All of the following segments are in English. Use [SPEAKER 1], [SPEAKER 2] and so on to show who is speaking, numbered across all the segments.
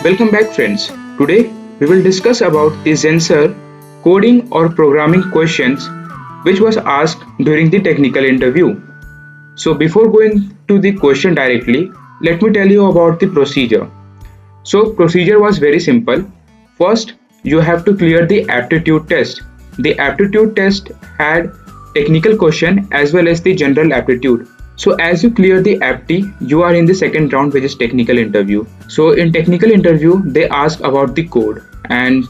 [SPEAKER 1] Welcome back friends. Today we will discuss about the Zensar coding or programming questions which was asked during the technical interview. So before going to the question directly, let me tell you about the procedure. So procedure was very simple. First, you have to clear the aptitude test. The aptitude test had technical question as well as the general aptitude. So as you clear the apti, you are in the second round, which is technical interview. So in technical interview, they ask about the code, and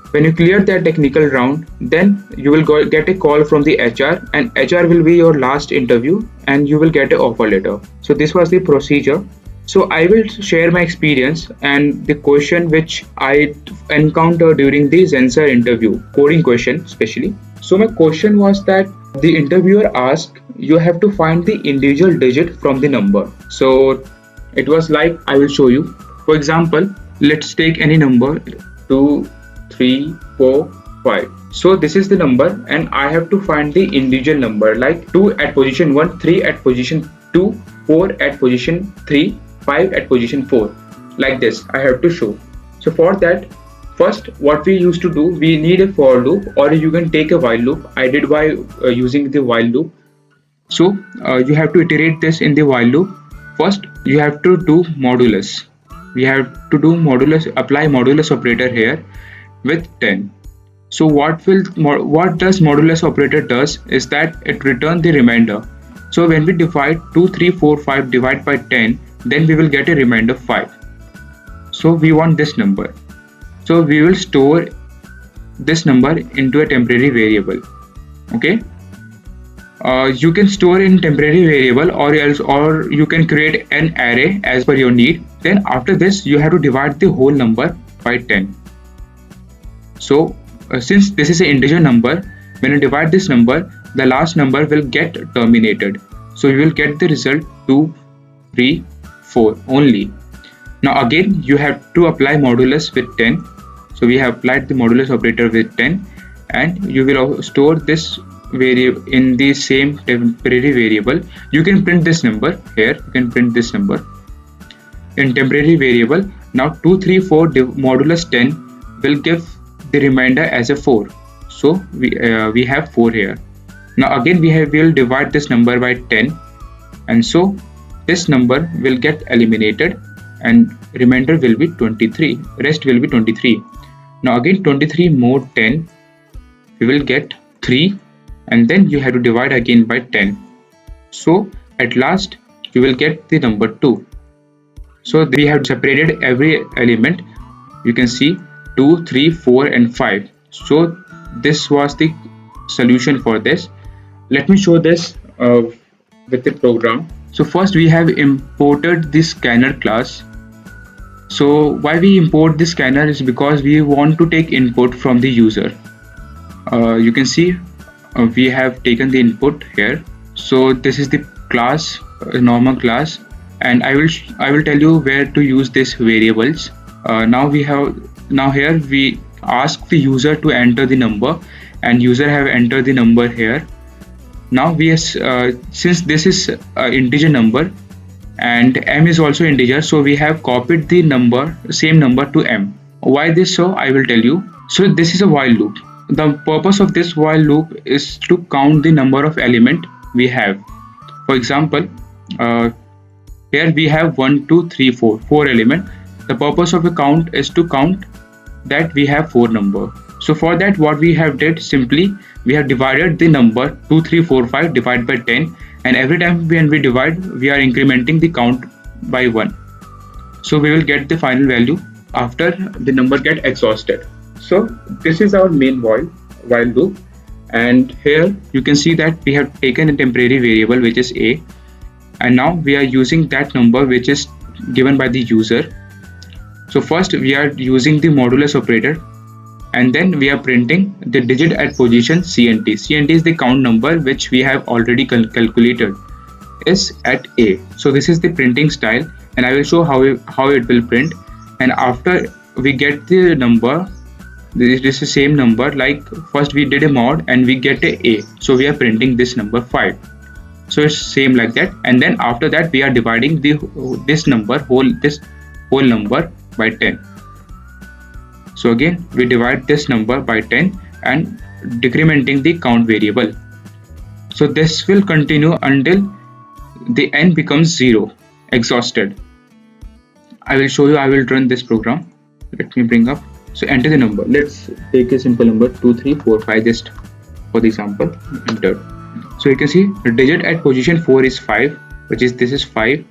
[SPEAKER 1] when you clear that technical round, then you will get a call from the HR, and HR will be your last interview, and you will get an offer letter. So this was the procedure. So I will share my experience and the question which I encountered during the Zensar interview, coding question especially. So my question was that the interviewer asked you have to find the individual digit from the number. So it was like, I will show you. For example, let's take any number 2, 3, 4, 5. So this is the number and I have to find the individual number like 2 at position 1, 3 at position 2, 4 at position 3, 5 at position 4. Like this I have to show. So for that, first what we used to do, we need a for loop, or you can take a while loop. I did by using the while loop. So you have to iterate this in the while loop. First you have to do modulus. We have to do modulus, apply modulus operator here with 10. So what does modulus operator does is that it returns the remainder. So when we divide 2, 3, 4, 5 divide by 10, then we will get a remainder 5. So we want this number. So we will store this number into a temporary variable. Okay. You can store in temporary variable or you can create an array as per your need. Then after this you have to divide the whole number by 10. So since this is an integer number, when you divide this number, the last number will get terminated. So you will get the result 2, 3, 4 only. Now again you have to apply modulus with 10. So we have applied the modulus operator with 10, and you will store this variable in the same temporary variable. You can print this number here. You can print this number in temporary variable. Now 2, 3, 4 modulus 10 will give the remainder as a 4. So we have 4 here. Now again we will divide this number by 10, and so this number will get eliminated and remainder will be 23. Rest will be 23. Now again 23 more 10, we will get 3, and then you have to divide again by 10. So at last you will get the number 2. So we have separated every element. You can see 2, 3, 4 and 5. So this was the solution for this. Let me show this with the program. So first we have imported the scanner class. So why we import the scanner is because we want to take input from the user. You can see we have taken the input here. So this is the class, normal class, and I will tell you where to use these variables. Now here we ask the user to enter the number, and user have entered the number here. Now since this is integer number and m is also integer, so we have copied the same number to m. Why this so? I will tell you. So this is a while loop. The purpose of this while loop is to count the number of element we have. For example, here we have 1, 2, 3, 4 element. The purpose of a count is to count that we have 4 number. So for that, what we have did, simply we have divided the number 2, 3, 4, 5 divided by 10, and every time when we divide, we are incrementing the count by 1. So we will get the final value after the number get exhausted. So this is our main while loop, and here you can see that we have taken a temporary variable which is a, and now we are using that number which is given by the user. So first we are using the modulus operator, and then we are printing the digit at position CNT. CNT is the count number which we have already calculated is at A. So this is the printing style, and I will show how it will print. And after we get the number, this is the same number, like first we did a mod and we get a, so we are printing this number 5. So it's same like that, and then after that we are dividing this whole number by 10. So again we divide this number by 10 and decrementing the count variable. So this will continue until the n becomes 0, exhausted. I will show you. I will run this program. Let me bring up. So enter the number. Let's take a simple number 2, 3, 4, 5 just for the example. Enter. So you can see the digit at position 4 is 5, which is this is 5.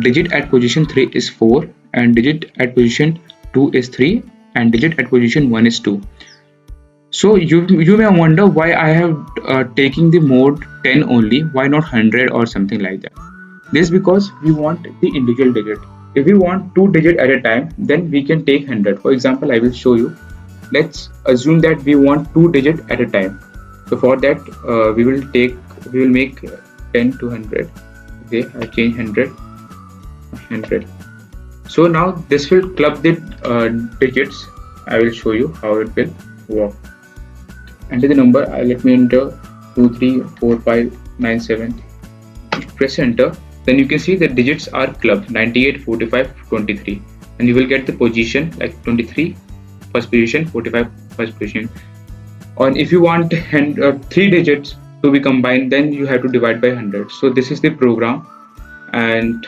[SPEAKER 1] Digit at position 3 is 4, and digit at position 2 is 3, and digit at position 1 is 2. So you may wonder why I have taking the mode 10 only, why not 100 or something like that. This is because we want the individual digit. If we want 2 digits at a time, then we can take 100. For example, I will show you. Let's assume that we want 2 digits at a time. So for that, we will make 10 to 100. Okay, I change 100. So now this will club the digits. I will show you how it will work. Enter the number. Let me enter 2, 3, 4, 5, 9, 7. Press enter. Then you can see the digits are clubbed 98, 45, 23, and you will get the position like 23 first position, 45 first position. And if you want 3 digits to be combined, then you have to divide by 100. So this is the program, and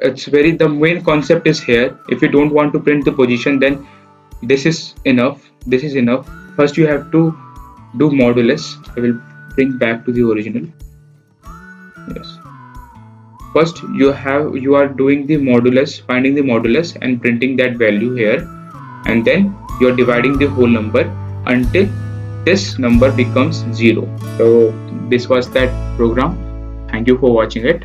[SPEAKER 1] the main concept is here. If you don't want to print the position, then this is enough. First you have to do modulus. I will bring back to the original. Yes. First you are doing the modulus, finding the modulus and printing that value here, and then you are dividing the whole number until this number becomes 0. So this was that program. Thank you for watching it.